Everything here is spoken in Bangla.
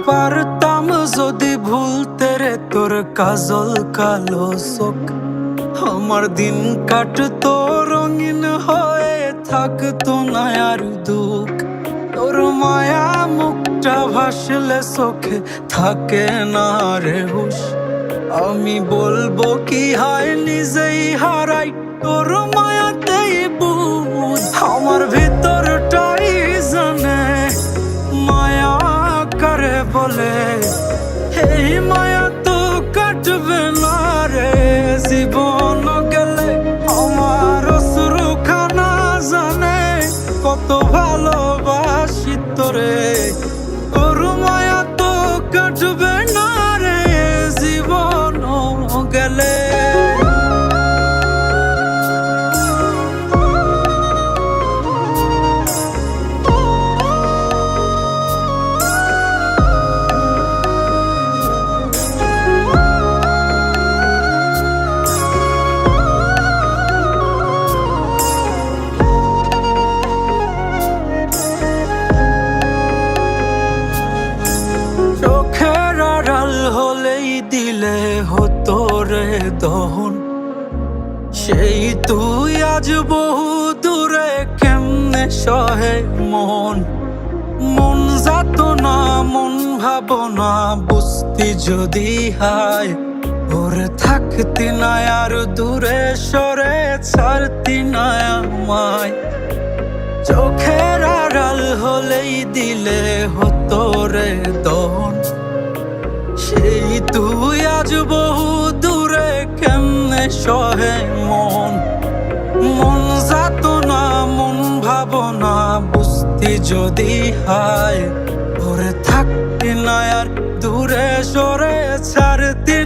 পারতাম যদি ভুলতে রে তোর কাজল কালো চোখ, আমার দিন কাটতো রঙিন হয়ে, থাকতো না আর দুঃখ। তোর মায়া মুখটা ভাসলে চোখে থাকে না রে হুশ, আমি বলবো কি হয় নিজেই হারাই তোর মায়াতেই বুঝ। আমার ভিতরটাই জানে মায়া কারে বলে, এই মায়া তো কাটবে না রে জীবন গেলে। আমার অশ্রুখানা জানে কত ভালোবাসি তোরে, তোর মায়া তো কাটবে না রে জীবন গেলে। চোখের আড়াল হলেই দিলে হতো রে দহন, সেই তুই আজ বহু দূরে কেমনে সহে মন। মন যাতনা মন ভাবনা বুঝতি যদি হায়, ওরে থাকতি না আর দূরে সরে ছাড়তি না আমায়। চোখের আড়াল হলেই দিলে হতো রে দহন, সেই তুই আজ বহু দূরে কেমনে সহে মন। মন যাতনা মন ভাবনা বুঝতি যদি হায়, ওরে থাকতি না আর দূরে সরে ছাড়তি